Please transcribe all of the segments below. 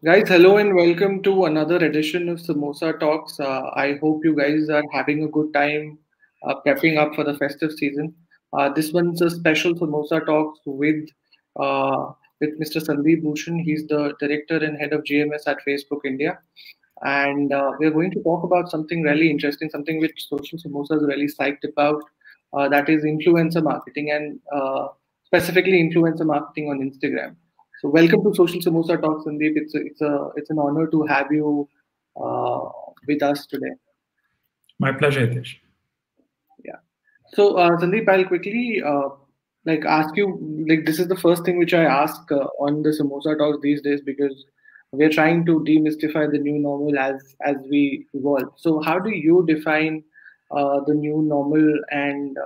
Guys, hello and welcome to another edition of Samosa Talks. I hope you guys are having a good time prepping up for the festive season. This one's a special Samosa Talks with Mr. Sandeep Bhushan. He's the director and head of GMS at Facebook India, and we're going to talk about something really interesting, something which Social Samosa is really psyched about. That is influencer marketing and specifically influencer marketing on Instagram. So welcome to Social Samosa Talks, Sandeep. It's an honor to have you uh, with us today. My pleasure, Hitesh. Yeah. So Sandeep, I'll quickly ask you, like, this is the first thing which I ask on the Samosa Talks these days, because we're trying to demystify the new normal as we evolve. So how do you define the new normal, and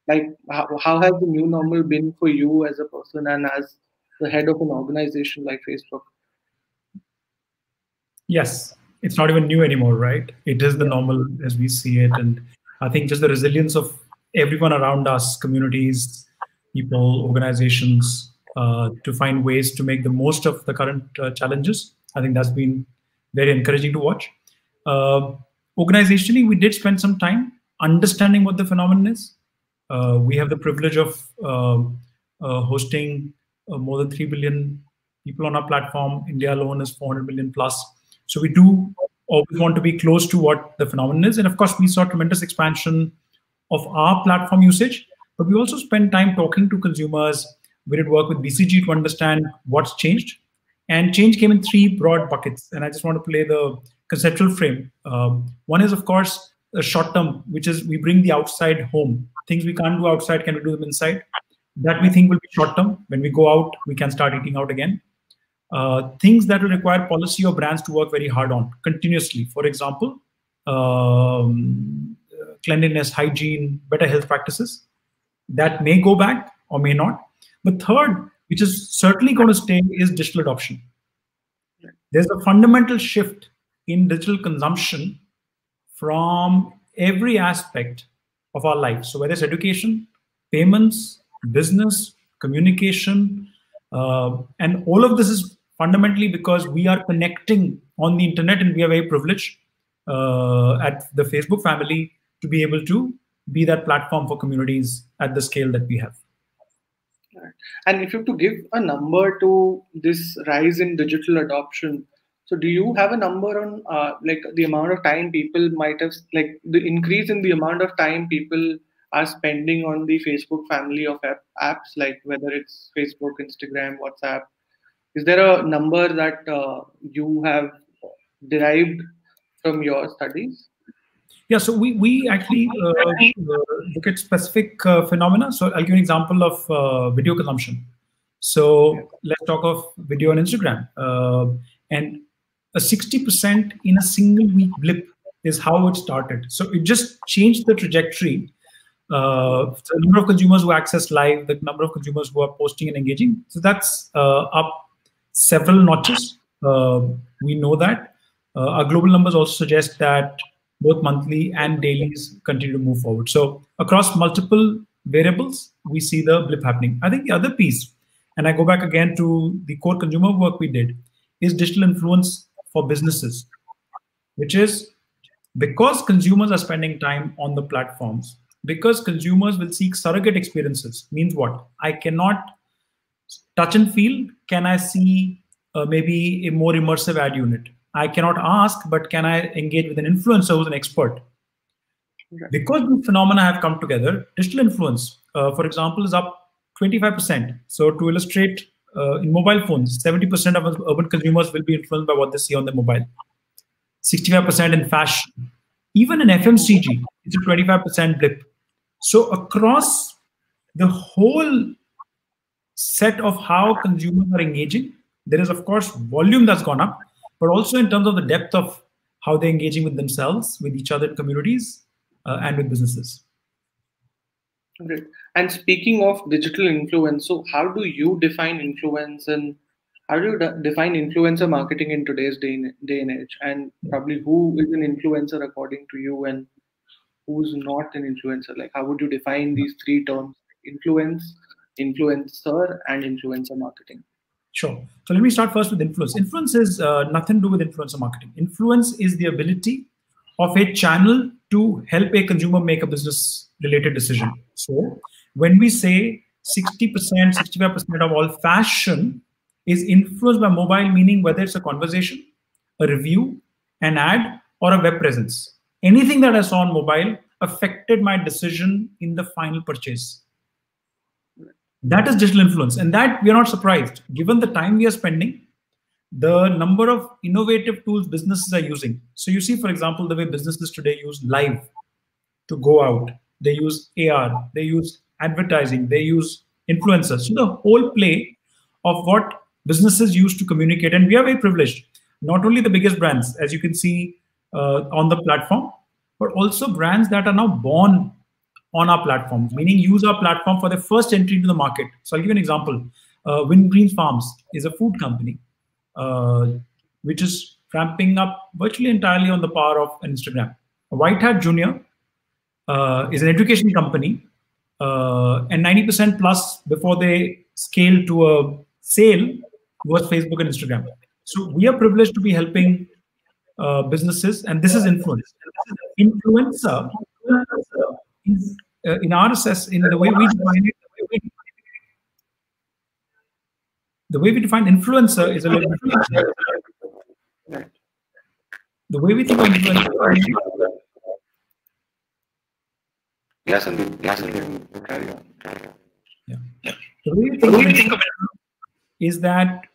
how has the new normal been for you as a person and as the head of an organization like Facebook? Yes, it's not even new anymore, right? It is the Yeah. normal as we see it. And I think just the resilience of everyone around us, communities, people, organizations, to find ways to make the most of the current challenges. I think that's been very encouraging to watch. Uh, Organizationally, we did spend some time understanding what the phenomenon is. We have the privilege of hosting more than 3 billion people on our platform. India alone is 400 million plus. So we do always want to be close to what the phenomenon is. And of course, we saw tremendous expansion of our platform usage, but we also spent time talking to consumers. We did work with BCG to understand what's changed. And change came in three broad buckets. And I just want to play the conceptual frame. One is, of course, a short term, which is we bring the outside home. Things we can't do outside, can we do them inside? That we think will be short term. When we go out, we can start eating out again. Things that will require policy or brands to work very hard on continuously. For example, cleanliness, hygiene, better health practices. That may go back or may not. The third, which is certainly going to stay, is digital adoption. There's a fundamental shift in digital consumption from every aspect of our life. So whether it's education, payments, business, communication, and all of this is fundamentally because we are connecting on the internet, and we are very privileged at the Facebook family to be able to be that platform for communities at the scale that we have. Right. And if you have to give a number to this rise in digital adoption, so do you have a number on like the amount of time people might have, like the increase in the amount of time people are spending on the Facebook family of apps, like whether it's Facebook, Instagram, WhatsApp? Is there a number that you have derived from your studies? Yeah, so we actually look at specific phenomena. So I'll give you an example of video consumption. Yeah. So let's talk of video on Instagram. And a 60% in a single week blip is how it started. So it just changed the trajectory. So the number of consumers who access live, the number of consumers who are posting and engaging. So that's up several notches. We know that. Our global numbers also suggest that both monthly and dailies continue to move forward. So across multiple variables, we see the blip happening. I think the other piece, and I go back again to the core consumer work we did, is digital influence for businesses, which is because consumers are spending time on the platforms, because consumers will seek surrogate experiences. Means what? I cannot touch and feel. Can I see maybe a more immersive ad unit? I cannot ask, but can I engage with an influencer who's an expert? Okay. Because these phenomena have come together, digital influence, for example, is up 25%. So to illustrate, in mobile phones, 70% of urban consumers will be influenced by what they see on their mobile. 65% in fashion. Even in FMCG, it's a 25% blip. So across the whole set of how consumers are engaging, there is, of course, volume that's gone up, but also in terms of the depth of how they're engaging with themselves, with each other in communities, and with businesses. Great. And speaking of digital influence, so how do you define influence, and how do you define influencer marketing in today's day and age? And probably who is an influencer according to you, and who's not an influencer? Like, how would you define these three terms: influence, influencer, and influencer marketing? Sure. So let me start first with influence. Influence is nothing to do with influencer marketing. Influence is the ability of a channel to help a consumer make a business related decision. So when we say 60%, 65% of all fashion is influenced by mobile, meaning whether it's a conversation, a review, an ad, or a web presence. Anything that I saw on mobile affected my decision in the final purchase. That is digital influence, and that we are not surprised. Given the time we are spending, the number of innovative tools businesses are using. So you see, for example, the way businesses today use live to go out. They use AR, they use advertising, they use influencers. So the whole play of what businesses use to communicate, and we are very privileged. Not only the biggest brands, as you can see on the platform, but also brands that are now born on our platforms, meaning use our platform for their first entry into the market. So I'll give you an example. Wingreen Farms is a food company, which is ramping up virtually entirely on the power of an Instagram. White Hat Junior is an education company, and 90% plus before they scale to a sale was Facebook and Instagram. So we are privileged to be helping businesses, and this is influence. Influencer is, in our assess, in the way we define it, the way we define influencer is a little bit. The way we think of influencer. Yes, and carry on. Yeah. The way we think of it is that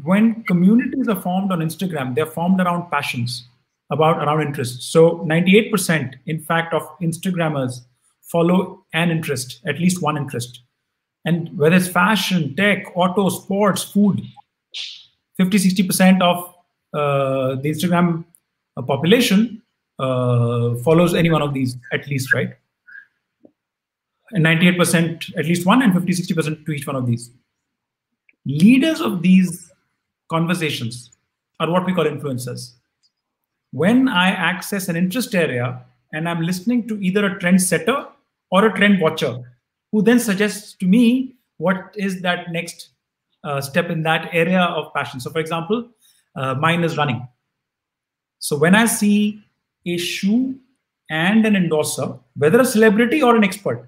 when communities are formed on Instagram, they're formed around passions, around interests. So 98%, in fact, of Instagrammers follow an interest, at least one interest. And whether it's fashion, tech, auto, sports, food, 50, 60% of the Instagram population follows any one of these, at least, right? And 98% at least one, and 50, 60% to each one of these. Leaders of these conversations are what we call influencers. When I access an interest area and I'm listening to either a trend setter or a trend watcher, who then suggests to me what is that next step in that area of passion. So for example, mine is running. So when I see a shoe and an endorser, whether a celebrity or an expert,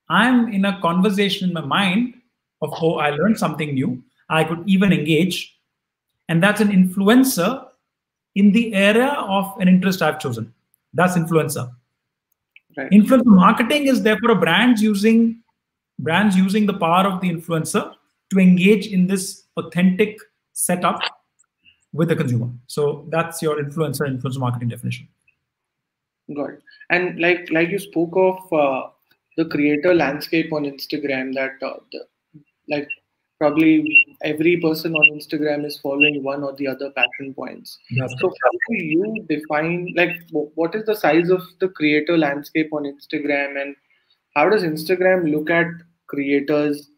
I'm in a conversation in my mind of, oh, I learned something new. I could even engage. And that's an influencer in the area of an interest I've chosen. That's influencer. Right. Influencer marketing is therefore brands using the power of the influencer to engage in this authentic setup with the consumer. So that's your influencer marketing definition. Got it. And like you spoke of the creator landscape on Instagram, that like probably every person on Instagram is following one or the other passion points. So how do you define, like, what is the size of the creator landscape on Instagram, and how does Instagram look at creators?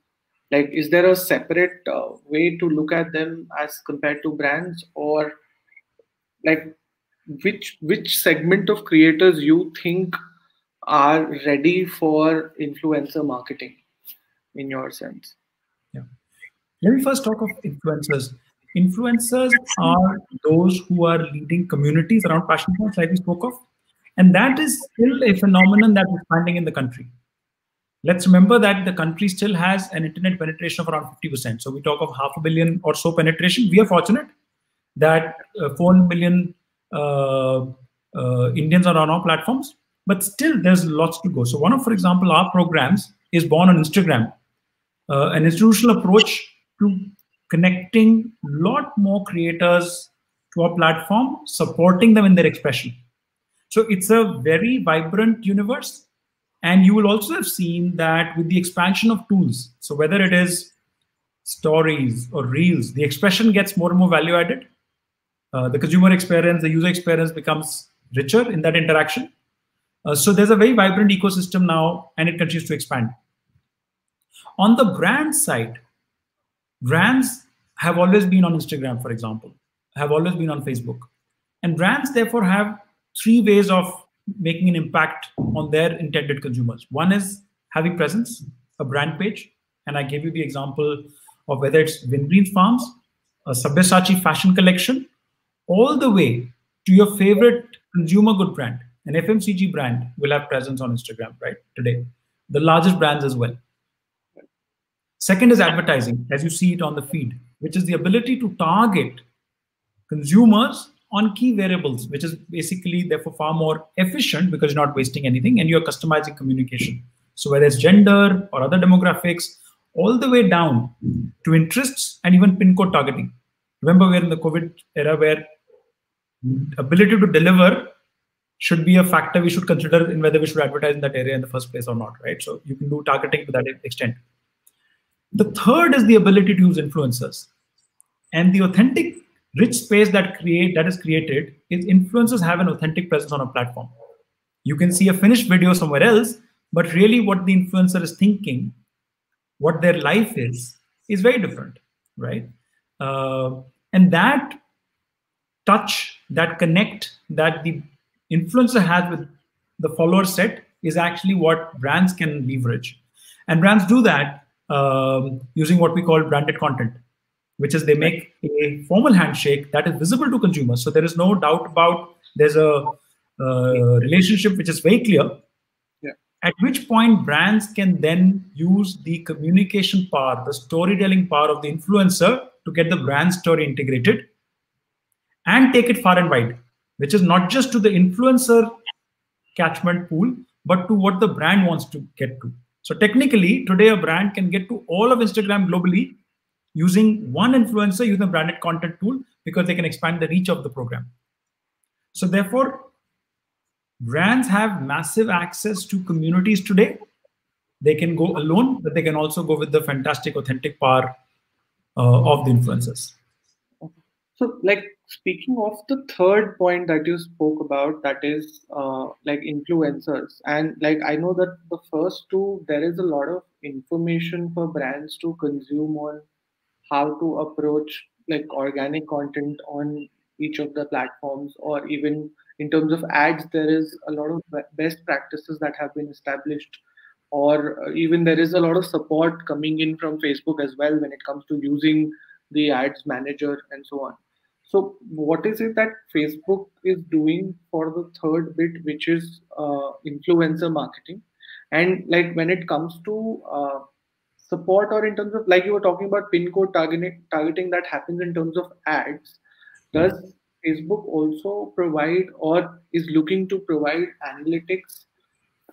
Like, is there a separate way to look at them as compared to brands, or like which segment of creators you think are ready for influencer marketing in your sense? Yeah. Let me first talk of influencers. Influencers are those who are leading communities around passion points, like we spoke of. And that is still a phenomenon that is expanding in the country. Let's remember that the country still has an internet penetration of around 50%. So we talk of 500 million or so penetration. We are fortunate that 400 million Indians are on our platforms, but still there's lots to go. So one of, for example, our programs is born on Instagram, an institutional approach to connecting a lot more creators to our platform, supporting them in their expression. So it's a very vibrant universe. And you will also have seen that with the expansion of tools, so whether it is stories or reels, the expression gets more and more value added. The consumer experience, the user experience becomes richer in that interaction. So there's a very vibrant ecosystem now, and it continues to expand. On the brand side, brands have always been on Instagram, for example, have always been on Facebook. And brands therefore have three ways of making an impact on their intended consumers. One is having presence, a brand page. And I gave you the example or whether it's Wingreen Farms, a Sabyasachi fashion collection, all the way to your favorite consumer good brand, an FMCG brand will have presence on Instagram, right? Today, the largest brands as well. Second is advertising, as you see it on the feed, which is the ability to target consumers on key variables, which is basically therefore far more efficient because you're not wasting anything and you're customizing communication. So whether it's gender or other demographics, all the way down to interests and even pin code targeting. Remember, we're in the COVID era where ability to deliver should be a factor we should consider in whether we should advertise in that area in the first place or not, right? So you can do targeting to that extent. The third is the ability to use influencers. And the authentic, rich space that is created is influencers have an authentic presence on a platform. You can see a finished video somewhere else, but really what the influencer is thinking, what their life is very different, right? And that touch, that connect that the influencer has with the follower set is actually what brands can leverage. And brands do that using what we call branded content, which is they make a formal handshake that is visible to consumers. So there is no doubt about there's a relationship which is very clear. Yeah. At which point brands can then use the communication power, the storytelling power of the influencer to get the brand story integrated and take it far and wide, which is not just to the influencer catchment pool, but to what the brand wants to get to. So technically, today a brand can get to all of Instagram globally using one influencer, using a branded content tool, because they can expand the reach of the program. So therefore, brands have massive access to communities today. They can go alone, but they can also go with the fantastic, authentic power of the influencers. So, like, speaking of the third point that you spoke about, that is like influencers, and like I know that the first two, there is a lot of information for brands to consume on how to approach like organic content on each of the platforms, or even in terms of ads, there is a lot of best practices that have been established, or even there is a lot of support coming in from Facebook as well when it comes to using the ads manager and so on. So what is it that Facebook is doing for the third bit, which is influencer marketing? And like when it comes to support, or in terms of like you were talking about pin code targeting that happens in terms of ads, does Facebook also provide or is looking to provide analytics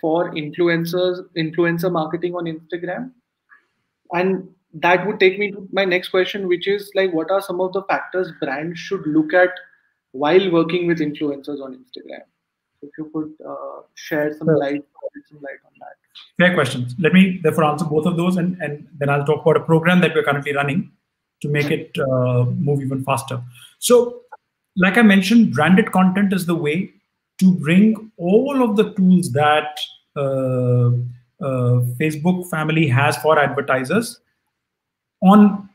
for influencer marketing on Instagram? And that would take me to my next question, which is like, what are some of the factors brands should look at while working with influencers on Instagram? If you could share some light on that. Fair questions. Let me therefore answer both of those, and then I'll talk about a program that we're currently running to make it move even faster. So, like I mentioned, branded content is the way to bring all of the tools that Facebook family has for advertisers on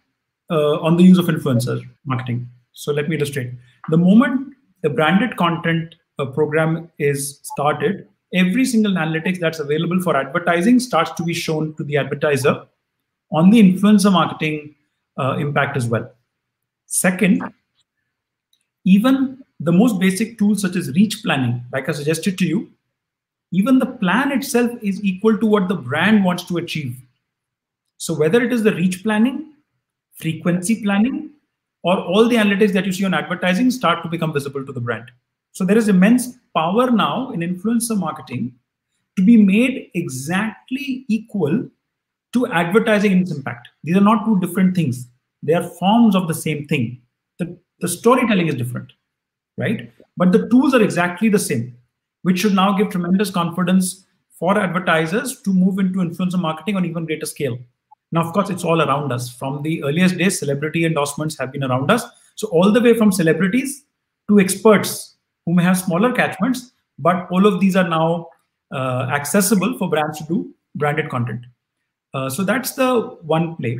the use of influencer marketing. So let me illustrate. The moment the branded content program is started, every single analytics that's available for advertising starts to be shown to the advertiser on the influencer marketing impact as well. Second, even the most basic tools such as reach planning, like I suggested to you, even the plan itself is equal to what the brand wants to achieve. So whether it is the reach planning, frequency planning, or all the analytics that you see on advertising start to become visible to the brand. So there is immense power now in influencer marketing to be made exactly equal to advertising in its impact. These are not two different things. They are forms of the same thing. The storytelling is different, right? But the tools are exactly the same, which should now give tremendous confidence for advertisers to move into influencer marketing on even greater scale. Now, of course, it's all around us. From the earliest days, celebrity endorsements have been around us. So all the way from celebrities to experts who may have smaller catchments, but all of these are now accessible for brands to do branded content. So that's the one play.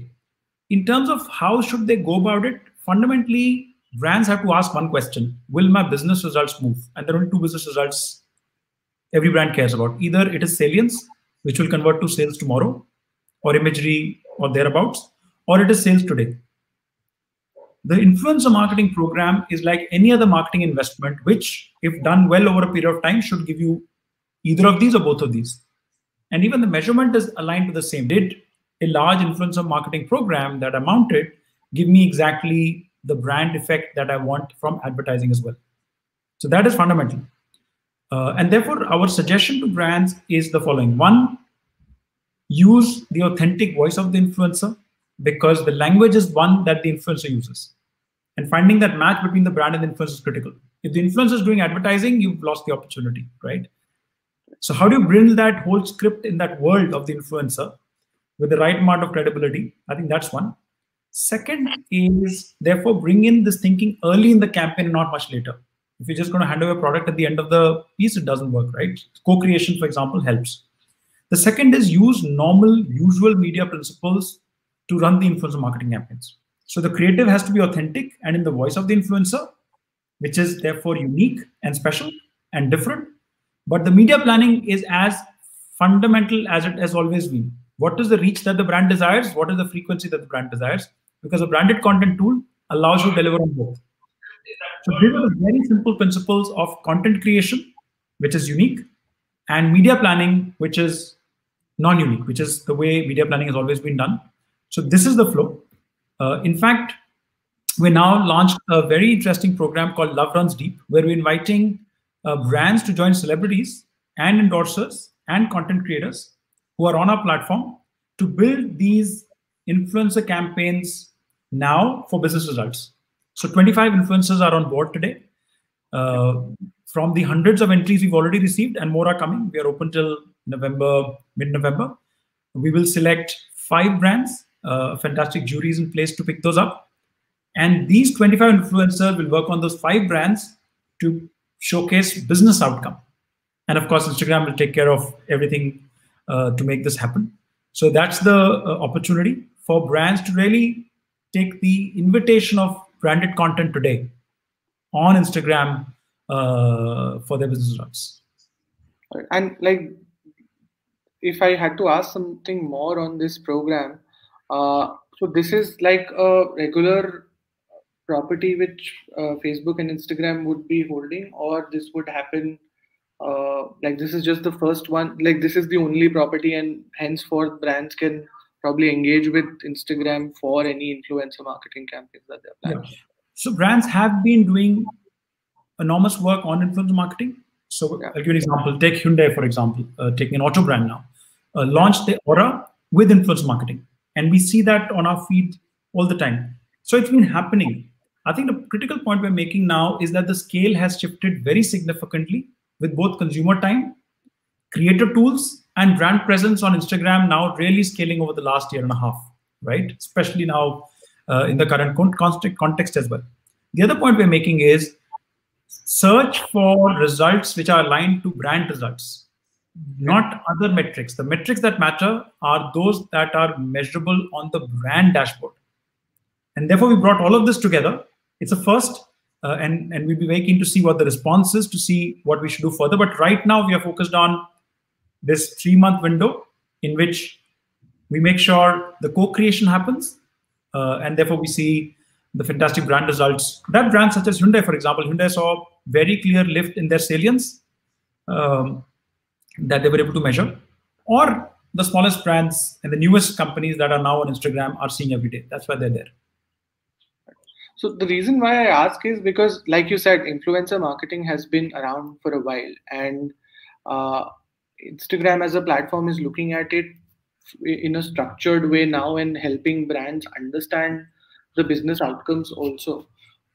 In terms of how should they go about it, fundamentally, brands have to ask one question: will my business results move? And there are only two business results every brand cares about. Either it is salience, which will convert to sales tomorrow, or imagery or thereabouts, or it is sales today. The influencer marketing program is like any other marketing investment, which, if done well over a period of time, should give you either of these or both of these. And even the measurement is aligned to the same. Did a large influencer marketing program that I mounted give me exactly the brand effect that I want from advertising as well? So that is fundamental. And therefore, our suggestion to brands is the following. One, use the authentic voice of the influencer, because the language is one that the influencer uses. And finding that match between the brand and the influencer is critical. If the influencer is doing advertising, you've lost the opportunity, right? So how do you bring that whole script in that world of the influencer with the right amount of credibility? I think that's one. Second is, therefore, bring in this thinking early in the campaign, not much later. If you're just going to hand over a product at the end of the piece, it doesn't work, right? Co-creation, for example, helps. The second is use normal, usual media principles to run the influencer marketing campaigns. So the creative has to be authentic and in the voice of the influencer, which is therefore unique and special and different. But the media planning is as fundamental as it has always been. What is the reach that the brand desires? What is the frequency that the brand desires? Because a branded content tool allows you to deliver on both. So these are the very simple principles of content creation, which is unique, and media planning, which is non-unique, which is the way media planning has always been done. So this is the flow. In fact, we now launched a very interesting program called Love Runs Deep, where we're inviting brands to join celebrities and endorsers and content creators who are on our platform to build these influencer campaigns now for business results. So 25 influencers are on board today. From the hundreds of entries we've already received, and more are coming. We are open till November, mid-November. We will select 5 brands. Fantastic juries in place to pick those up. And these 25 influencers will work on those 5 brands to showcase business outcome. And of course, Instagram will take care of everything to make this happen. So that's the opportunity for brands to really take the invitation of branded content today on Instagram for their business results. And like, if I had to ask something more on this program, so this is like a regular property which Facebook and Instagram would be holding, or this would happen like this is just the first one, like this is the only property, and henceforth brands can probably engage with Instagram for any influencer marketing campaigns that they're planning. Yeah. So brands have been doing enormous work on influencer marketing. So I'll give you an example. Take Hyundai, for example, taking an auto brand now, launched the Aura with influencer marketing. And we see that on our feed all the time. So it's been happening. I think the critical point we're making now is that the scale has shifted very significantly with both consumer time, creator tools, and brand presence on Instagram now really scaling over the last year and a half, right? Especially now in the current context as well. The other point we're making is search for results which are aligned to brand results, not other metrics. The metrics that matter are those that are measurable on the brand dashboard. And therefore, we brought all of this together. It's a first, and we'll be very keen to see what the response is, to see what we should do further. But right now, we are focused on this 3-month window in which we make sure the co-creation happens, and therefore we see the fantastic brand results. That brands such as Hyundai, for example, Hyundai saw very clear lift in their salience that they were able to measure, or the smallest brands and the newest companies that are now on Instagram are seeing every day. That's why they're there. So the reason why I ask is because, like you said, influencer marketing has been around for a while, and Instagram as a platform is looking at it in a structured way now and helping brands understand the business outcomes also.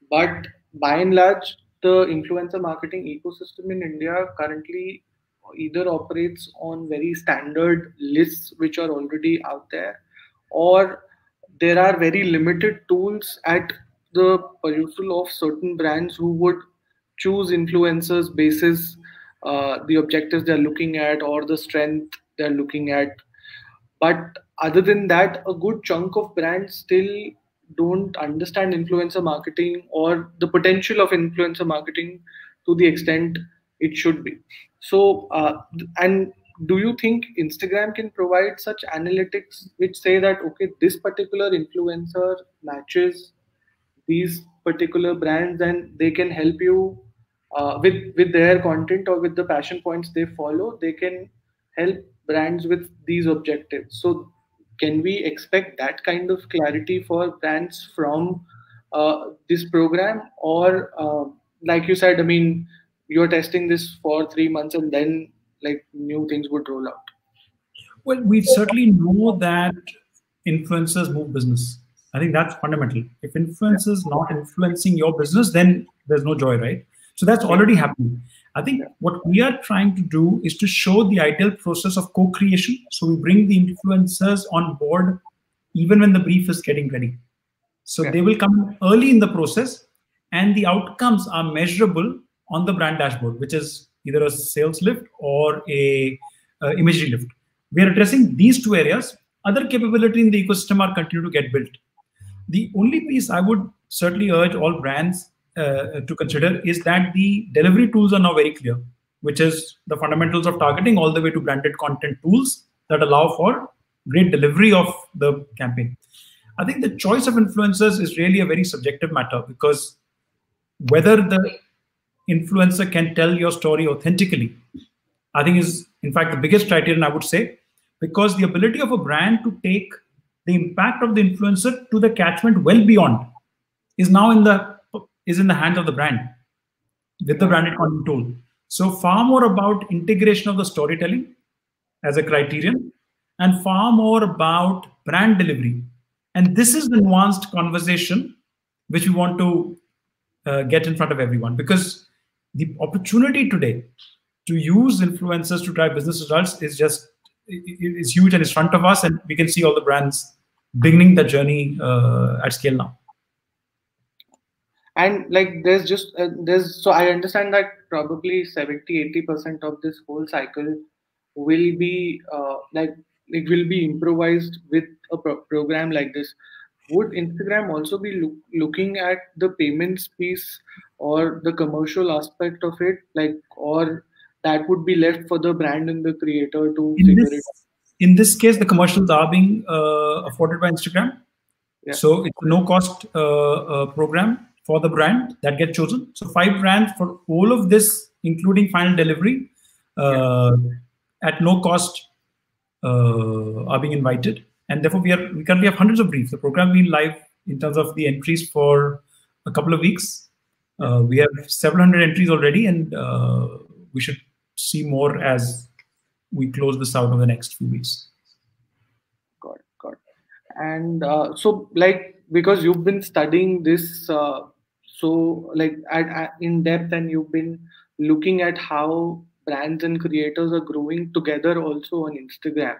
But by and large, the influencer marketing ecosystem in India currently either operates on very standard lists which are already out there, or there are very limited tools at the perusal of certain brands who would choose influencers basis the objectives they're looking at or the strength they're looking at. But other than that, a good chunk of brands still don't understand influencer marketing or the potential of influencer marketing to the extent it should be. So, and do you think Instagram can provide such analytics which say that, okay, this particular influencer matches these particular brands, and they can help you with their content or with the passion points they follow, they can help brands with these objectives. So can we expect that kind of clarity for brands from this program, or like you said, I mean, you're testing this for 3 months and then like new things would roll out? Well, we certainly know that influencers move business. I think that's fundamental. If influencers not influencing your business, then there's no joy, right? So that's already happening. I think what we are trying to do is to show the ideal process of co-creation. So we bring the influencers on board even when the brief is getting ready. So they will come early in the process, and the outcomes are measurable on the brand dashboard, which is either a sales lift or a imagery lift. We are addressing these two areas. Other capability in the ecosystem are continue to get built. The only piece I would certainly urge all brands to consider is that the delivery tools are now very clear, which is the fundamentals of targeting all the way to branded content tools that allow for great delivery of the campaign. I think the choice of influencers is really a very subjective matter, because whether the influencer can tell your story authentically, I think is in fact the biggest criterion, I would say, because the ability of a brand to take the impact of the influencer to the catchment well beyond is now in the hands of the brand with the branded content tool. So far more about integration of the storytelling as a criterion, and far more about brand delivery. And this is the nuanced conversation which we want to get in front of everyone, because the opportunity today to use influencers to drive business results is huge and is front of us, and we can see all the brands beginning the journey at scale now. And like so I understand that probably 70-80% of this whole cycle will be like it will be improvised with a program like this. Would Instagram also be looking at the payments piece or the commercial aspect of it, like, or that would be left for the brand and the creator to figure it out? In this case, the commercials are being afforded by Instagram. So it's a no-cost program for the brand that gets chosen. So 5 brands for all of this, including final delivery, at no cost are being invited. And therefore, we currently have hundreds of briefs. The program being live in terms of the entries for a couple of weeks. We have 700 entries already, and we should see more as we close this out over the next few weeks. Got it. And so, like, because you've been studying this so like in depth, and you've been looking at how brands and creators are growing together also on Instagram,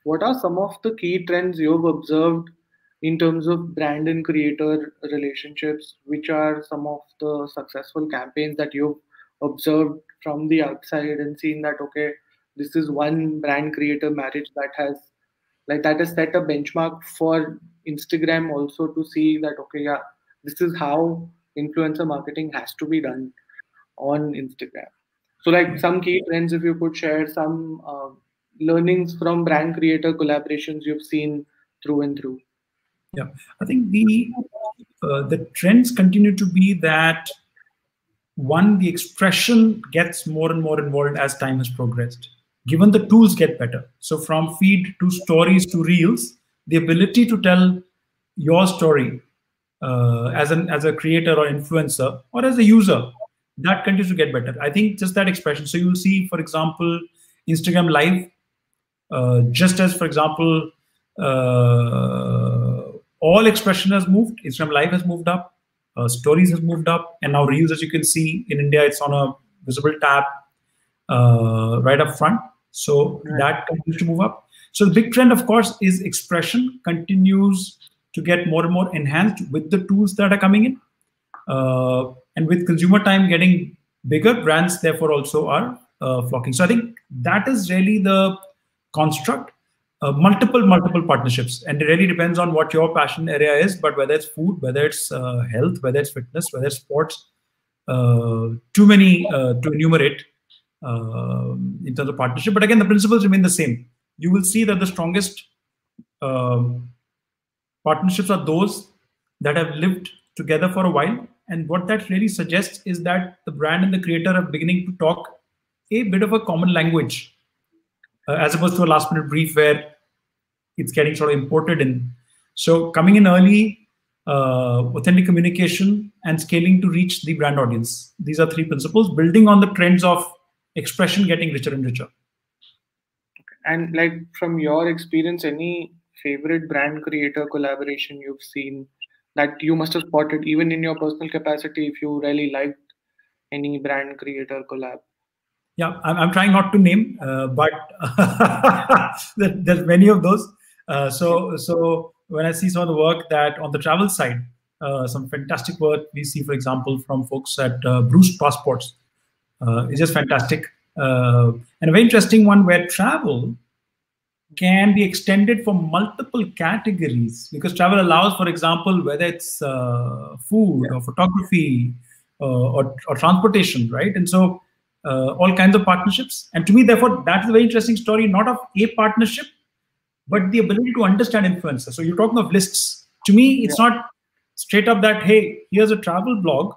what are some of the key trends you've observed in terms of brand and creator relationships? Which are some of the successful campaigns that you've observed from the outside and seen that, okay, this is one brand creator marriage that has set a benchmark for Instagram also to see that, okay, yeah, this is how influencer marketing has to be done on Instagram. So like some key trends, if you could share some learnings from brand creator collaborations you've seen through and through. Yeah, I think the trends continue to be that, one, the expression gets more and more involved as time has progressed, given the tools get better. So from feed to stories to reels, the ability to tell your story as a creator or influencer or as a user, that continues to get better. I think just that expression. So you'll see, for example, Instagram Live, just as, for example, all expression has moved, Instagram Live has moved up, stories has moved up, and now reels, as you can see in India, it's on a visible tab right up front. So that continues to move up. So the big trend, of course, is expression continues to get more and more enhanced with the tools that are coming in. And with consumer time getting bigger, brands therefore also are flocking. So I think that is really the construct. Multiple partnerships, and it really depends on what your passion area is, but whether it's food, whether it's health, whether it's fitness, whether it's sports, too many to enumerate. in terms of partnership. But again, the principles remain the same. You will see that the strongest partnerships are those that have lived together for a while. And what that really suggests is that the brand and the creator are beginning to talk a bit of a common language, as opposed to a last minute brief where it's getting sort of imported in. So coming in early, authentic communication, and scaling to reach the brand audience. These are three principles, building on the trends of expression getting richer and richer. And like from your experience, any favorite brand creator collaboration you've seen that you must have spotted even in your personal capacity, if you really liked any brand creator collab? Yeah, I'm trying not to name, but there's many of those. So when I see some of the work that on the travel side, some fantastic work we see, for example, from folks at Bruce Passports, is just fantastic. And a very interesting one where travel can be extended for multiple categories, because travel allows, for example, whether it's food or photography or transportation, right? And so all kinds of partnerships. And to me, therefore, that's a very interesting story, not of a partnership, but the ability to understand influencers. So you're talking of lists. To me, it's not straight up that, hey, here's a travel blog.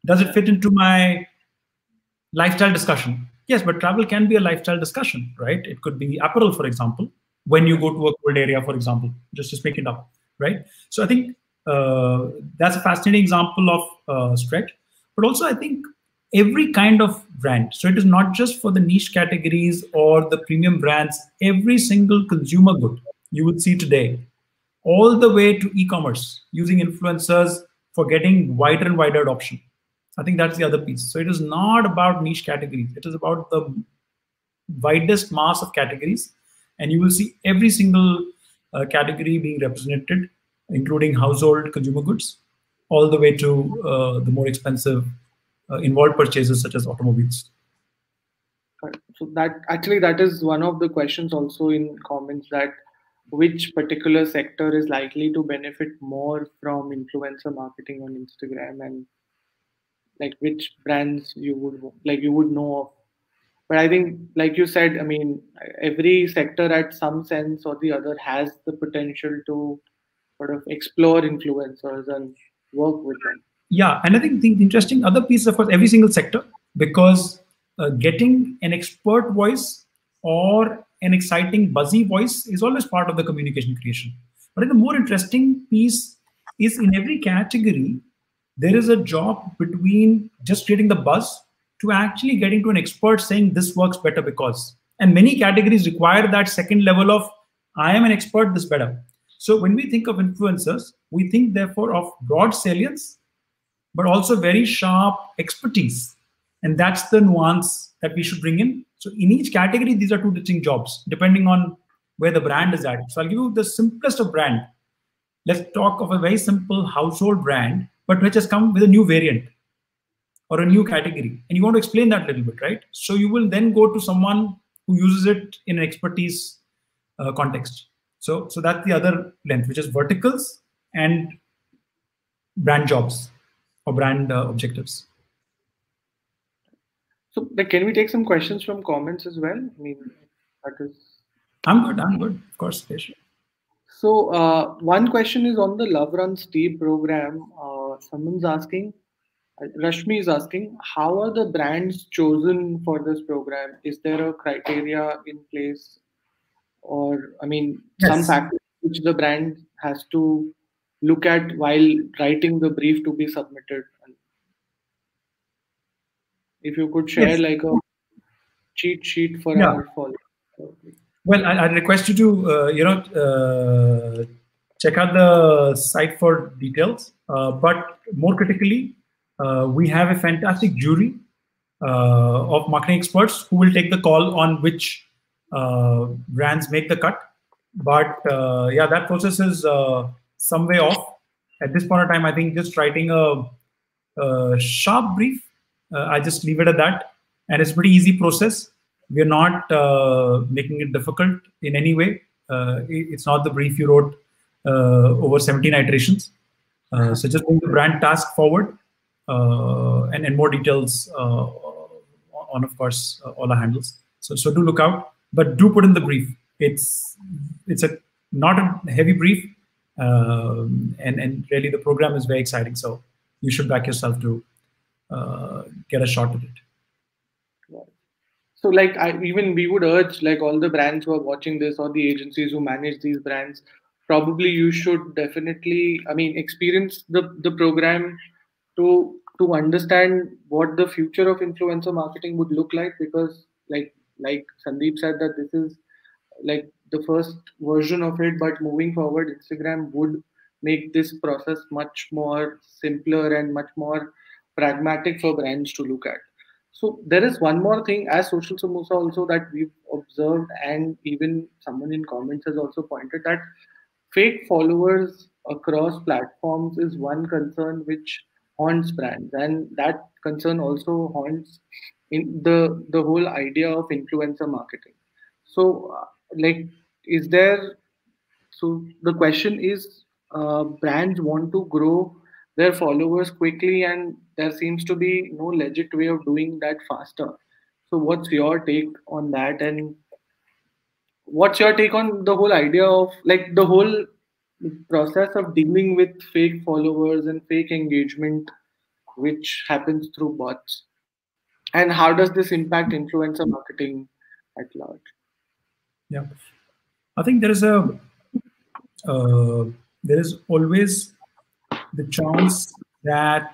Does it fit into my lifestyle discussion? Yes, but travel can be a lifestyle discussion, right? It could be apparel, for example, when you go to a cold area, for example, just make it up, right? So I think that's a fascinating example of stretch. But also, I think every kind of brand. So it is not just for the niche categories or the premium brands. Every single consumer good you would see today, all the way to e-commerce, using influencers for getting wider and wider adoption. I think that's the other piece. So it is not about niche categories. It is about the widest mass of categories. And you will see every single category being represented, including household consumer goods, all the way to the more expensive involved purchases such as automobiles. So that is one of the questions also in comments, that which particular sector is likely to benefit more from influencer marketing on Instagram, and like which brands you would know of. But I think, like you said, I mean, every sector at some sense or the other has the potential to sort of explore influencers and work with them. Yeah, and I think the interesting other piece, of course, every single sector, because getting an expert voice or an exciting, buzzy voice is always part of the communication creation. But I think the more interesting piece is in every category, there is a job between just creating the buzz to actually getting to an expert saying this works better because. And many categories require that second level of, I am an expert, this better. So when we think of influencers, we think therefore of broad salience, but also very sharp expertise. And that's the nuance that we should bring in. So in each category, these are two distinct jobs, depending on where the brand is at. So I'll give you the simplest of brand. Let's talk of a very simple household brand, but which has come with a new variant or a new category. And you want to explain that a little bit, right? So you will then go to someone who uses it in an expertise context. So that's the other length, which is verticals and brand jobs or brand objectives. So can we take some questions from comments as well? I mean, that is... I'm good, of course. So one question is on the Love Runs Tea program. Someone's asking, Rashmi is asking, how are the brands chosen for this program? Is there a criteria in place? Or, I mean, some factors which the brand has to look at while writing the brief to be submitted? If you could share like a cheat sheet for our followers. Well, I request you to check out the site for details. But more critically, we have a fantastic jury of marketing experts who will take the call on which brands make the cut. But yeah, that process is some way off. At this point in time, I think just writing a sharp brief, I just leave it at that. And it's a pretty easy process. We're not making it difficult in any way. It's not the brief you wrote over 17 iterations. So just bring the brand task forward and more details on of course, all our handles. So do look out, but do put in the brief. It's a not a heavy brief, and really the program is very exciting. So you should back yourself to get a shot at it. So like even we would urge like all the brands who are watching this or the agencies who manage these brands, probably you should definitely, I mean, experience the program to understand what the future of influencer marketing would look like, because like Sandeep said that this is like the first version of it, but moving forward Instagram would make this process much more simpler and much more pragmatic for brands to look at. So there is one more thing as Social Samosa also that we've observed, and even someone in comments has also pointed that fake followers across platforms is one concern which haunts brands, and that concern also haunts in the whole idea of influencer marketing. So like, is there, so the question is, brands want to grow their followers quickly, and there seems to be no legit way of doing that faster. So, what's your take on that, and what's your take on the whole idea of like the whole process of dealing with fake followers and fake engagement, which happens through bots, and how does this impact influencer marketing at large? Yeah, I think there is always the chance that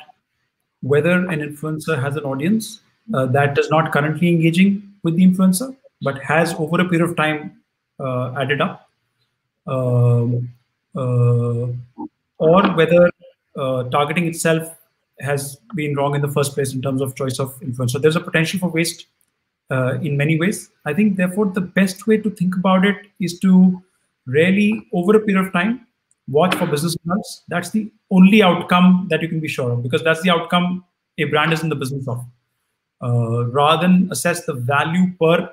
whether an influencer has an audience that is not currently engaging with the influencer, but has over a period of time added up, or whether targeting itself has been wrong in the first place in terms of choice of influencer. There's a potential for waste in many ways. I think, therefore, the best way to think about it is to really, over a period of time, watch for business results. That's the only outcome that you can be sure of, because that's the outcome a brand is in the business of. Rather than assess the value per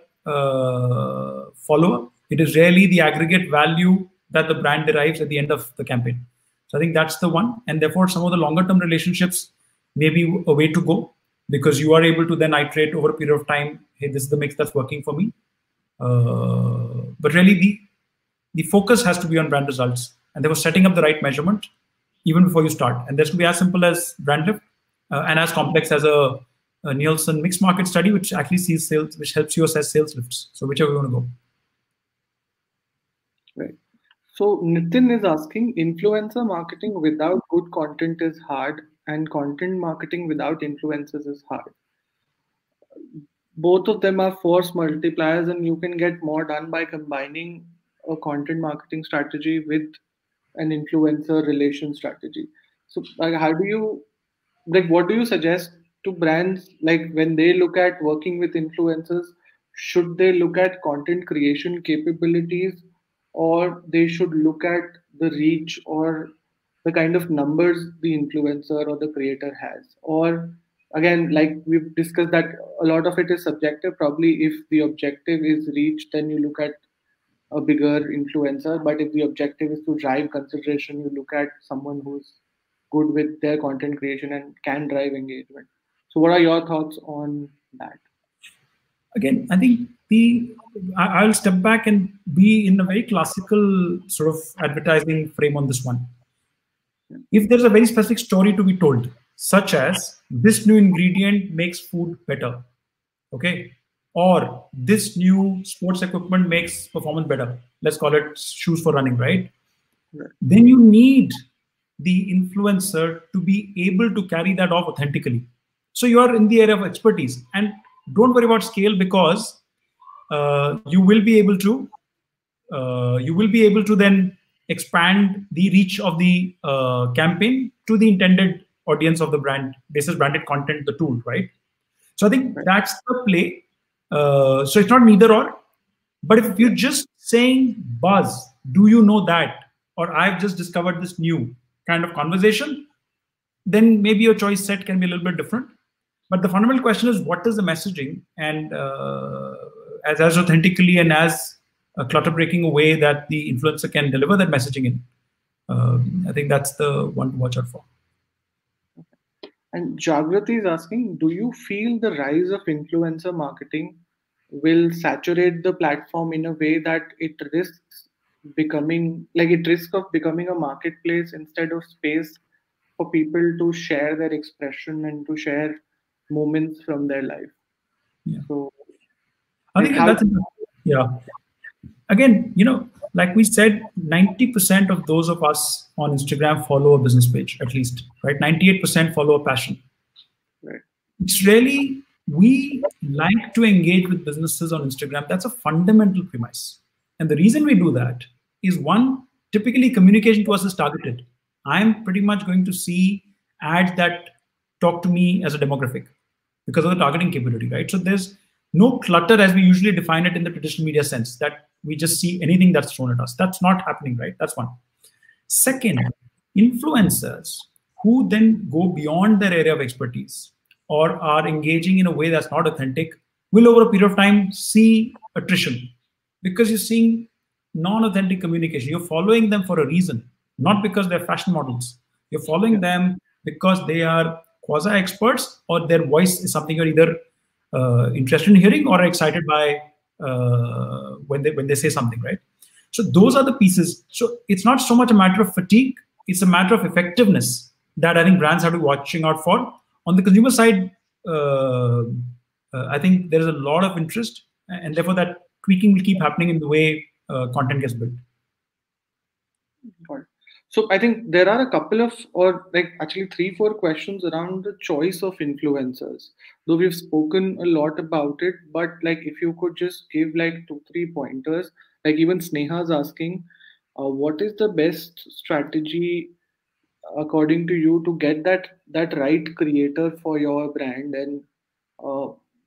follower, it is really the aggregate value that the brand derives at the end of the campaign. So I think that's the one. And therefore, some of the longer term relationships may be a way to go, because you are able to then iterate over a period of time, hey, this is the mix that's working for me. But really, the focus has to be on brand results, and therefore setting up the right measurement even before you start. And this could be as simple as brand lift and as complex as a Nielsen mixed market study, which actually sees sales, which helps you assess sales lifts. So whichever you want to go. Right. So Nitin is asking, influencer marketing without good content is hard, and content marketing without influencers is hard. Both of them are force multipliers, and you can get more done by combining a content marketing strategy with an influencer relation strategy. So like, how do you, like, what do you suggest to brands, like when they look at working with influencers? Should they look at content creation capabilities, or they should look at the reach or the kind of numbers the influencer or the creator has? Or again, like we've discussed, that a lot of it is subjective. Probably if the objective is reach, then you look at a bigger influencer. But if the objective is to drive consideration, you look at someone who's good with their content creation and can drive engagement. So what are your thoughts on that? Again, I think I'll step back and be in a very classical sort of advertising frame on this one. If there's a very specific story to be told, such as this new ingredient makes food better, okay, or this new sports equipment makes performance better, let's call it shoes for running, right? Then you need the influencer to be able to carry that off authentically. So you are in the area of expertise, and don't worry about scale, because you will be able to then expand the reach of the campaign to the intended audience of the brand. This is branded content, the tool, right? So I think that's the play. So it's not neither or, but if you're just saying buzz, do you know that, or I've just discovered this new kind of conversation, then maybe your choice set can be a little bit different. But the fundamental question is, what is the messaging, and as authentically and as clutter breaking a way that the influencer can deliver that messaging in. I think that's the one to watch out for. And Jagrati is asking, do you feel the rise of influencer marketing will saturate the platform in a way that it risks of becoming a marketplace instead of space for people to share their expression and to share moments from their life? Yeah. So I think that's yeah. Again, like we said, 90% of those of us on Instagram follow a business page, at least, right? 98% follow a passion. right. It's really, we like to engage with businesses on Instagram. That's a fundamental premise. And the reason we do that is, one, typically communication to us is targeted. I'm pretty much going to see ads that talk to me as a demographic because of the targeting capability, right? So there's no clutter as we usually define it in the traditional media sense, that we just see anything that's thrown at us. That's not happening, right? That's one. Second, influencers who then go beyond their area of expertise or are engaging in a way that's not authentic will over a period of time see attrition, because you're seeing non-authentic communication. You're following them for a reason, not because they're fashion models. You're following them because they are quasi-experts, or their voice is something you're either interested in hearing or excited by when they say something, right? So those are the pieces. So it's not so much a matter of fatigue, it's a matter of effectiveness that I think brands have to be watching out for. On the consumer side, I think there is a lot of interest, and therefore that tweaking will keep happening in the way content gets built. So I think there are a couple of, or like actually 3-4 questions around the choice of influencers. Though we've spoken a lot about it, but like if you could just give like 2-3 pointers, like even Sneha's asking, what is the best strategy according to you to get that right creator for your brand, and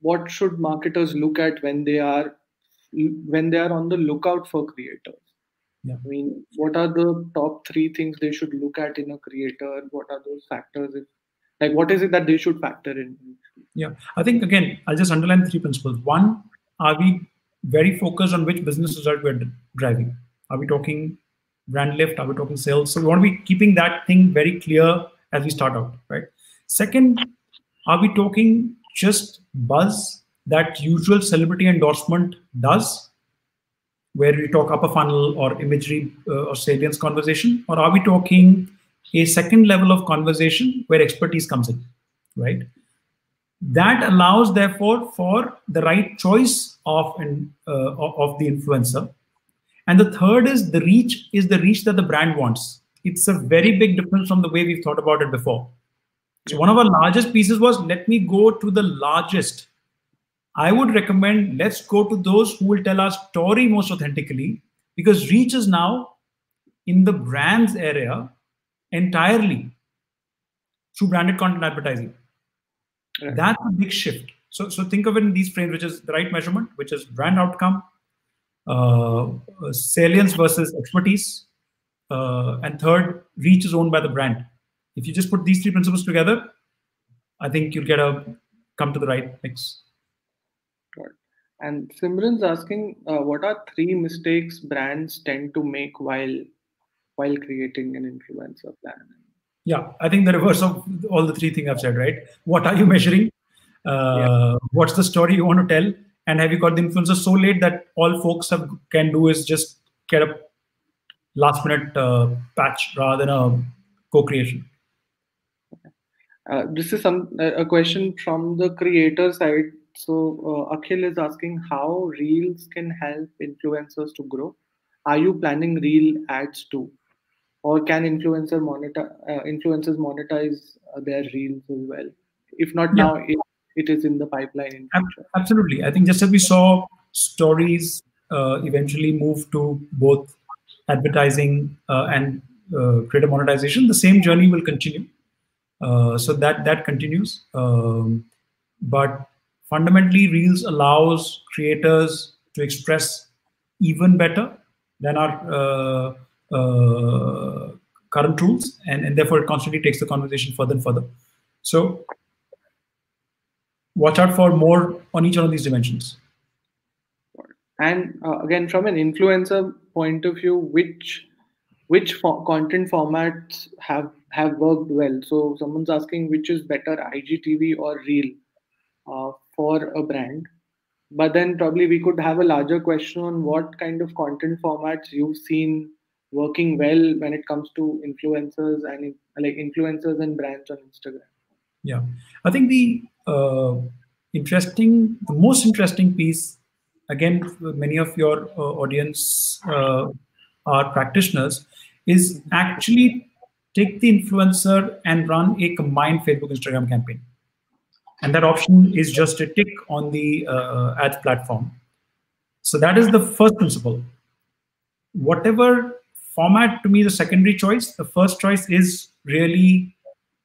what should marketers look at when they are on the lookout for creators? Yeah. I mean, what are the top 3 things they should look at in a creator? What are those factors? What is it that they should factor in? Yeah, I think again, I'll just underline the 3 principles. One, are we very focused on which business result we're driving? Are we talking brand lift? Are we talking sales? So we want to be keeping that thing very clear as we start out, right? Second, are we talking just buzz that usual celebrity endorsement does, where we talk upper funnel or imagery or salience conversation? Or are we talking a second level of conversation where expertise comes in, right? That allows, therefore, for the right choice of the influencer. And the third is the reach that the brand wants. It's a very big difference from the way we've thought about it before. So one of our largest pieces was, let me go to the largest. I would recommend, let's go to those who will tell our story most authentically, because reach is now in the brands area entirely through branded content advertising. Right. That's a big shift. So think of it in these frames, which is the right measurement, which is brand outcome, salience versus expertise, and third, reach is owned by the brand. If you just put these 3 principles together, I think you'll come to the right mix. Good. And Simran's asking, what are 3 mistakes brands tend to make while creating an influencer plan? Yeah, I think the reverse of all the 3 things I've said, right? What are you measuring? What's the story you want to tell? And have you got the influencer so late that all folks can do is just get a last minute patch rather than a co-creation? This is a question from the creator side. So Akhil is asking how Reels can help influencers to grow. Are you planning Reel ads too? Or can influencers monetize their Reels as well? If not now, it is in the pipeline in future. Absolutely. I think just as we saw stories eventually move to both advertising and creator monetization, the same journey will continue. So that continues. But fundamentally, Reels allows creators to express even better than our current tools, and therefore it constantly takes the conversation further and further. So watch out for more on each one of these dimensions. And again, from an influencer point of view, which content formats have worked well. So someone's asking which is better, IGTV or Reel for a brand. But then probably we could have a larger question on what kind of content formats you've seen working well when it comes to influencers and like influencers and brands on Instagram. Yeah, I think the most interesting piece, again, many of your audience are practitioners, is actually take the influencer and run a combined Facebook Instagram campaign. And that option is just a tick on the ads platform. So that is the first principle. Whatever format, to me, the secondary choice. The first choice is really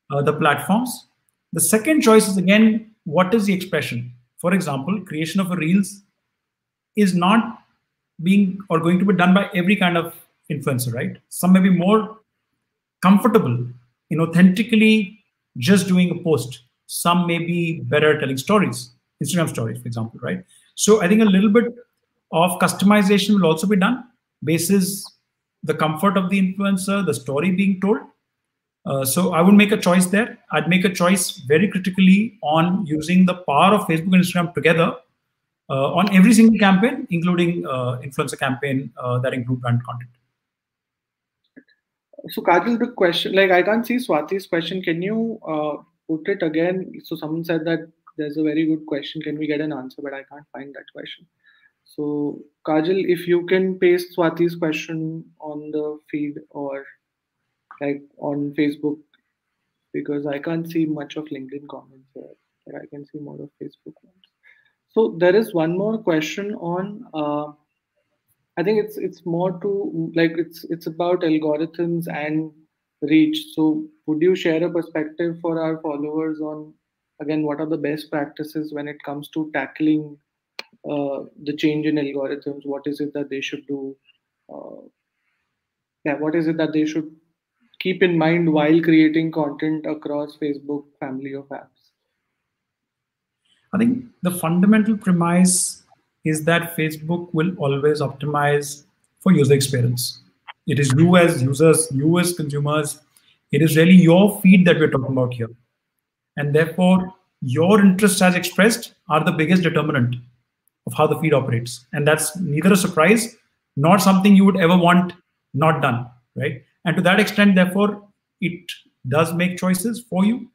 the platforms. The second choice is, again, what is the expression? For example, creation of a Reels is not being or going to be done by every kind of influencer, right? Some may be more comfortable in authentically just doing a post. Some may be better telling stories, Instagram stories, for example, right? So I think a little bit of customization will also be done basis the comfort of the influencer, the story being told. So I would make a choice there. I'd make a choice very critically on using the power of Facebook and Instagram together on every single campaign, including influencer campaign that include brand content. So Kajal, the question, like I can't see Swati's question. Can you put it again? So someone said that there's a very good question. Can we get an answer? But I can't find that question. So Kajal, if you can paste Swati's question on the feed or like on Facebook, because I can't see much of LinkedIn comments there, but I can see more of Facebook ones. So there is one more question on. I think it's more to like it's about algorithms and reach. So would you share a perspective for our followers on again what are the best practices when it comes to tackling the change in algorithms? What is it that they should do? What is it that they should keep in mind while creating content across Facebook family of apps? I think the fundamental premise is that Facebook will always optimize for user experience. It is you as users, you as consumers, it is really your feed that we're talking about here. And therefore, your interests as expressed are the biggest determinant of how the feed operates. And that's neither a surprise, nor something you would ever want not done, right? And to that extent, therefore, it does make choices for you.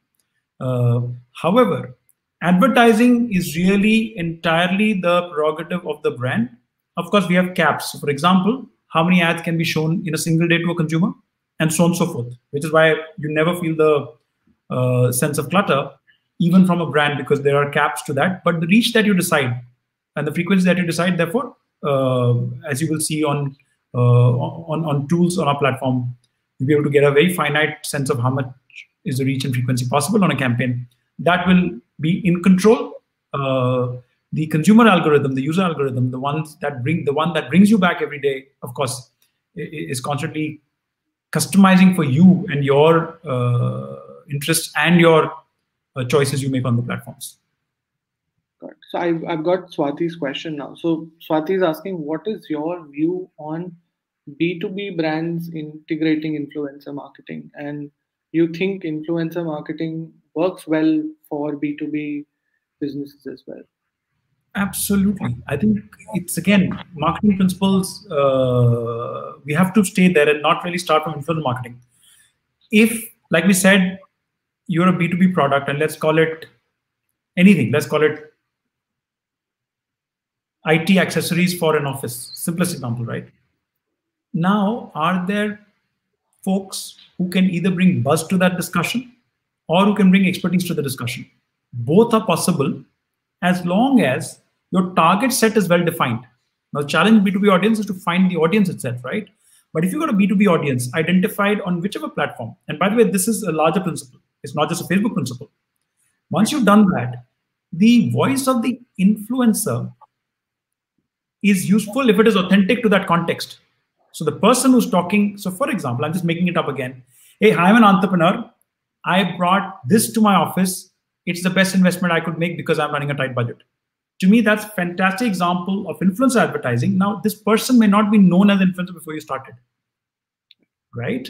However, advertising is really entirely the prerogative of the brand. Of course, we have caps. So for example, how many ads can be shown in a single day to a consumer, and so on and so forth, which is why you never feel the sense of clutter, even from a brand, because there are caps to that. But the reach that you decide and the frequency that you decide, therefore, as you will see on tools on our platform, you'll be able to get a very finite sense of how much is the reach and frequency possible on a campaign. That will be in control. The consumer algorithm, the user algorithm, the one that brings you back every day, of course, is constantly customizing for you and your interests and your choices you make on the platforms. So I've got Swati's question now. So Swati is asking, what is your view on B2B brands integrating influencer marketing? And you think influencer marketing works well for B2B businesses as well? Absolutely. I think it's, again, marketing principles. We have to stay there and not really start from influencer marketing. If, like we said, you're a B2B product, and let's call it anything, let's call it IT accessories for an office, simplest example, right? Now, are there folks who can either bring buzz to that discussion or who can bring expertise to the discussion? Both are possible as long as your target set is well defined. Now, the challenge B2B audience is to find the audience itself, right? But if you've got a B2B audience identified on whichever platform, and by the way, this is a larger principle. It's not just a Facebook principle. Once you've done that, the voice of the influencer is useful if it is authentic to that context. So the person who's talking, so for example, I'm just making it up again. Hey, I'm an entrepreneur. I brought this to my office. It's the best investment I could make because I'm running a tight budget. To me, that's a fantastic example of influencer advertising. Now, this person may not be known as influencer before you started, right?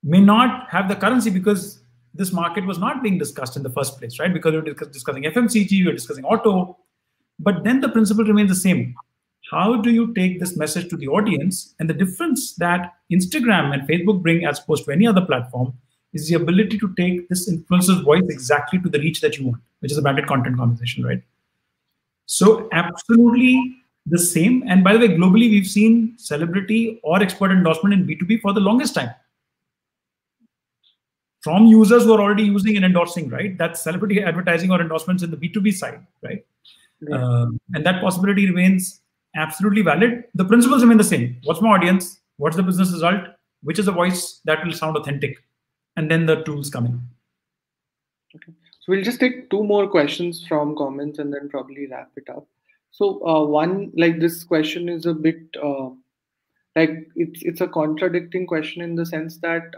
may not have the currency because this market was not being discussed in the first place, right? Because we were discussing FMCG, we were discussing auto, but then the principle remains the same. How do you take this message to the audience? And the difference that Instagram and Facebook bring as opposed to any other platform is the ability to take this influencer's voice exactly to the reach that you want, which is a branded content conversation, right? So absolutely the same. And by the way, globally, we've seen celebrity or expert endorsement in B2B for the longest time. From users who are already using and endorsing, right? That's celebrity advertising or endorsements in the B2B side, right? Yeah. And that possibility remains absolutely valid. The principles remain the same. What's my audience? What's the business result? Which is the voice that will sound authentic? And then the tools come in. Okay. So we'll just take 2 more questions from comments and then probably wrap it up. So one, like this question is a bit like it's a contradicting question in the sense that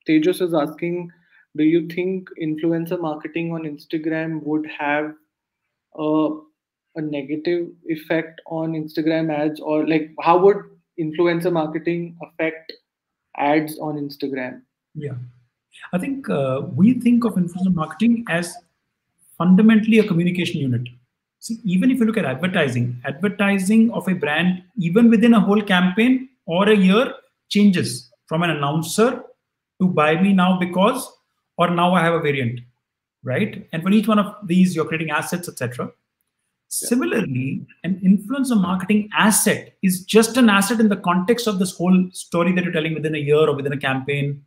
Tejas is asking, do you think influencer marketing on Instagram would have a negative effect on Instagram ads, or like how would influencer marketing affect ads on Instagram? Yeah, I think we think of influencer marketing as fundamentally a communication unit. See, even if you look at advertising of a brand, even within a whole campaign or a year, changes from an announcer to buy me now because, or now I have a variant, right? And for each one of these, you're creating assets, etc. Similarly, an influencer marketing asset is just an asset in the context of this whole story that you're telling within a year or within a campaign.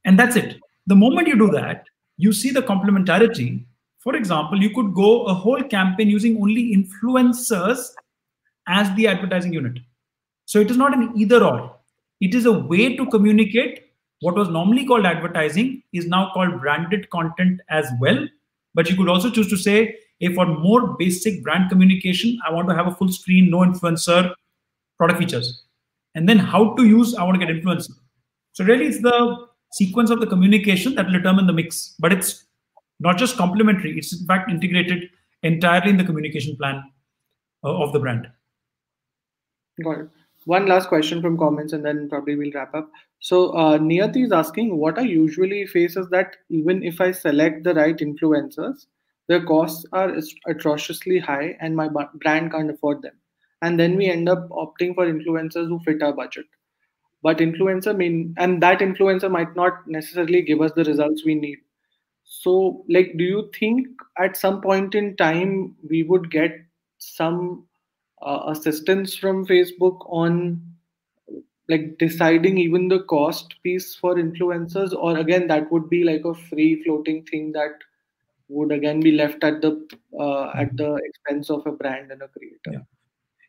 And that's it. The moment you do that, you see the complementarity. For example, you could go a whole campaign using only influencers as the advertising unit. So it is not an either or. It is a way to communicate. What was normally called advertising is now called branded content as well. But you could also choose to say, if for more basic brand communication, I want to have a full screen, no influencer product features. And then how to use, I want to get influencer. So really it's the sequence of the communication that will determine the mix. But it's not just complementary, it's in fact integrated entirely in the communication plan of the brand. Got it. One last question from comments and then probably we'll wrap up. So Niyati is asking, what I usually face is that even if I select the right influencers, their costs are atrociously high and my brand can't afford them. And then we end up opting for influencers who fit our budget. But that influencer might not necessarily give us the results we need. So like, do you think at some point in time we would get some assistance from Facebook on like deciding even the cost piece for influencers, or again that would be like a free floating thing that would again be left at the expense of a brand and a creator? Yeah.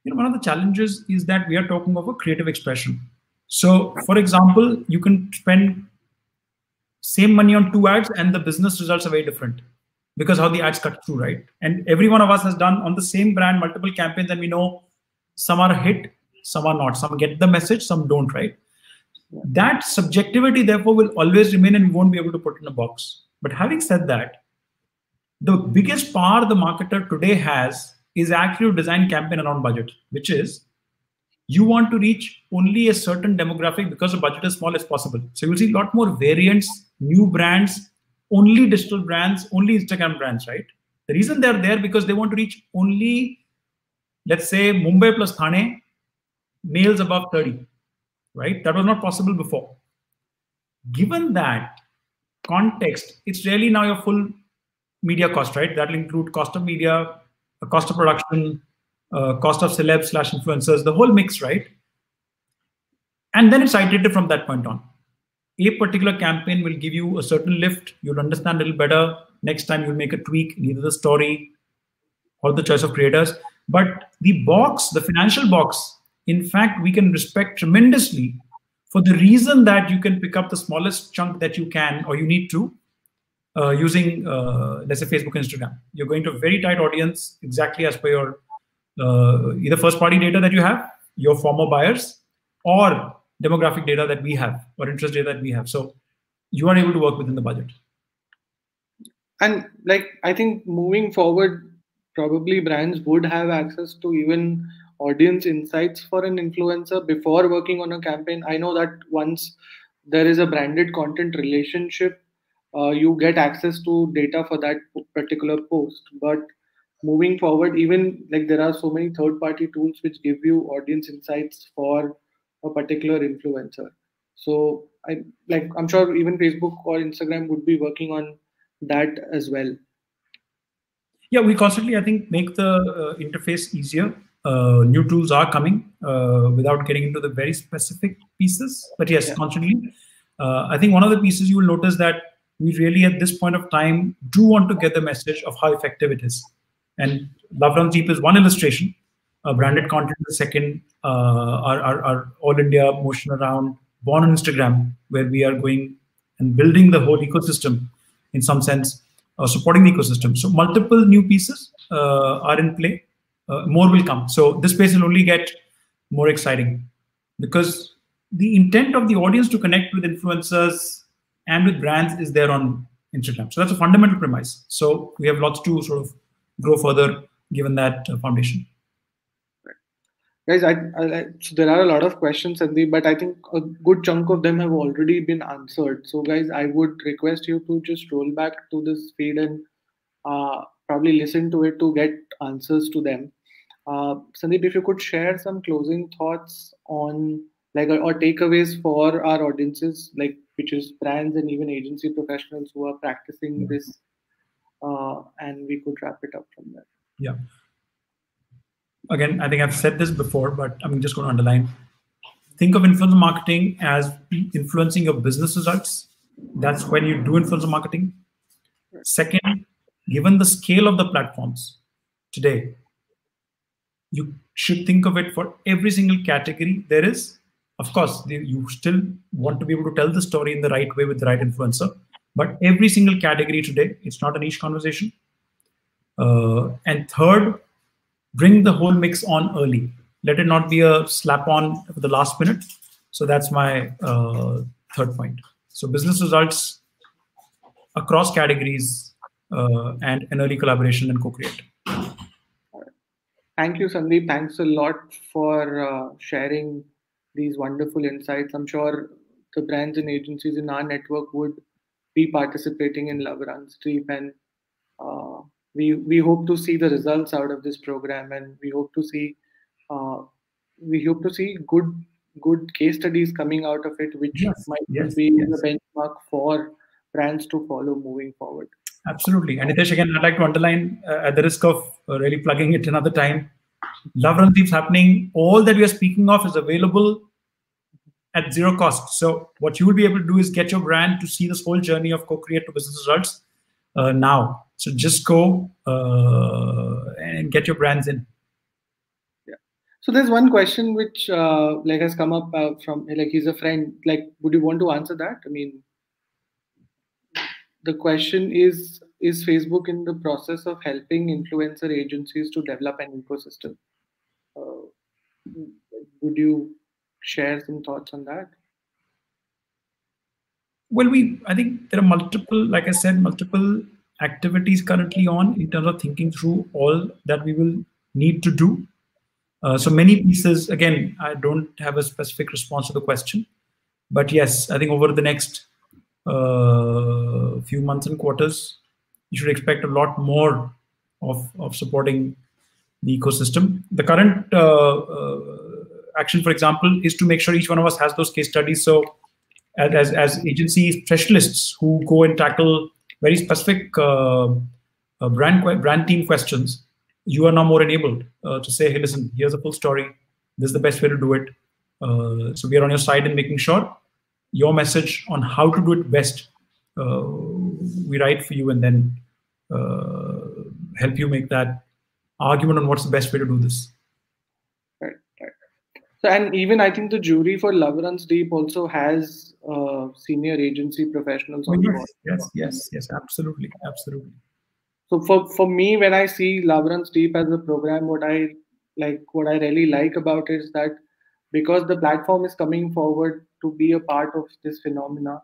You know, one of the challenges is that we are talking of a creative expression. So for example, you can spend same money on 2 ads and the business results are very different because how the ads cut through, right? And every one of us has done on the same brand multiple campaigns, and we know some are a hit, some are not. Some get the message, some don't, right? That subjectivity, therefore, will always remain and we won't be able to put in a box. But having said that, the biggest power the marketer today has is actually to design campaign around budget, which is you want to reach only a certain demographic because the budget is small as possible. So you'll see a lot more variants, new brands, only digital brands, only Instagram brands, right? The reason they're there because they want to reach only, let's say, Mumbai plus Thane, males above 30, right? That was not possible before. Given that context, it's really now your full media cost, right? That will include cost of media, cost of production, cost of celebs / influencers, the whole mix, right? And then it's iterated from that point on. A particular campaign will give you a certain lift. You'll understand a little better. Next time you'll make a tweak, either the story or the choice of creators. But the box, the financial box, in fact, we can respect tremendously for the reason that you can pick up the smallest chunk that you can or you need to using, let's say, Facebook, Instagram. You're going to a very tight audience exactly as per your either first-party data that you have, your former buyers, or demographic data that we have, or interest data that we have. So you are able to work within the budget. And like, I think moving forward, probably brands would have access to even audience insights for an influencer before working on a campaign. I know that once there is a branded content relationship, you get access to data for that particular post. But moving forward, even like there are so many third party tools which give you audience insights for a particular influencer. So I'm sure even Facebook or Instagram would be working on that as well. Yeah, we constantly, I think, make the interface easier. New tools are coming without getting into the very specific pieces. But yes, Yeah. constantly. I think one of the pieces you will notice that we really, at this point of time, do want to get the message of how effective it is. And Love Runs Deep is one illustration. Branded content is the second. Our All India motion around Born on Instagram, where we are going and building the whole ecosystem in some sense, supporting the ecosystem. So multiple new pieces are in play. More will come. So this space will only get more exciting because the intent of the audience to connect with influencers and with brands is there on Instagram. So that's a fundamental premise. So we have lots to sort of grow further given that foundation. Guys, so there are a lot of questions, Sandeep, but I think a good chunk of them have already been answered. So, guys, I would request you to just roll back to this feed and probably listen to it to get answers to them. Sandeep, if you could share some closing thoughts on or takeaways for our audiences, like which is brands and even agency professionals who are practicing this, and we could wrap it up from there. Yeah. Again, I think I've said this before, but I'm just going to underline. Think of influencer marketing as influencing your business results. That's when you do influencer marketing. Second, given the scale of the platforms today, you should think of it for every single category there is. Of course, you still want to be able to tell the story in the right way with the right influencer, but every single category today, it's not a niche conversation. And third, bring the whole mix on early. Let it not be a slap on for the last minute. So that's my third point. So business results across categories and an early collaboration and co-create. Thank you, Sandeep. Thanks a lot for sharing these wonderful insights. I'm sure the brands and agencies in our network would be participating in Love Runs Deep, and we hope to see the results out of this program, and we hope to see good case studies coming out of it, which might be the benchmark for brands to follow moving forward. Absolutely. And Hitesh, again, I'd like to underline, at the risk of really plugging it another time, Love Runs Deep's happening. All that we are speaking of is available at zero cost. So what you will be able to do is get your brand to see this whole journey of co-create to business results now. So just go and get your brands in. Yeah. So there's one question which has come up from he's a friend. Would you want to answer that? I mean, the question is Facebook in the process of helping influencer agencies to develop an ecosystem? Would you share some thoughts on that? Well, I think there are multiple, like I said, multiple activities currently on in terms of thinking through all that we will need to do. So many pieces, again, I don't have a specific response to the question, but yes, I think over the next few months and quarters, you should expect a lot more of supporting the ecosystem. The current action, for example, is to make sure each one of us has those case studies. So as agency specialists who go and tackle very specific brand team questions, you are now more enabled to say, hey, listen, here's a full story. This is the best way to do it. So we are on your side in making sure your message on how to do it best, we write for you and then help you make that argument on what's the best way to do this. Right. So, and even I think the jury for Love Runs Deep also has senior agency professionals on board. Yes, absolutely. So for me, when I see Love Runs Deep as a program, what I really like about it is that because the platform is coming forward to be a part of this phenomena,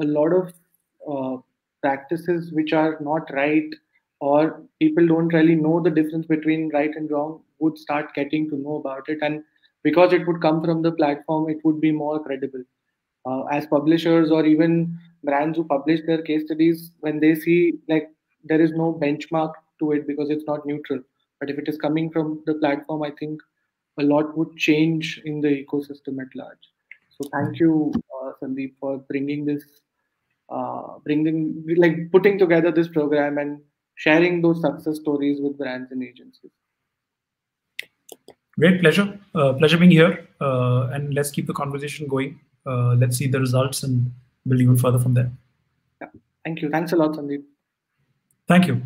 a lot of practices which are not right or people don't really know the difference between right and wrong would start getting to know about it. And because it would come from the platform, it would be more credible. as publishers or even brands who publish their case studies, when they see like there is no benchmark to it because it's not neutral. But if it is coming from the platform, I think a lot would change in the ecosystem at large. So thank you, Sandeep, for bringing this, putting together this program and sharing those success stories with brands and agencies. Great pleasure. Pleasure being here. And let's keep the conversation going. Let's see the results and build even further from there. Yeah. Thank you. Thanks a lot, Sandeep. Thank you.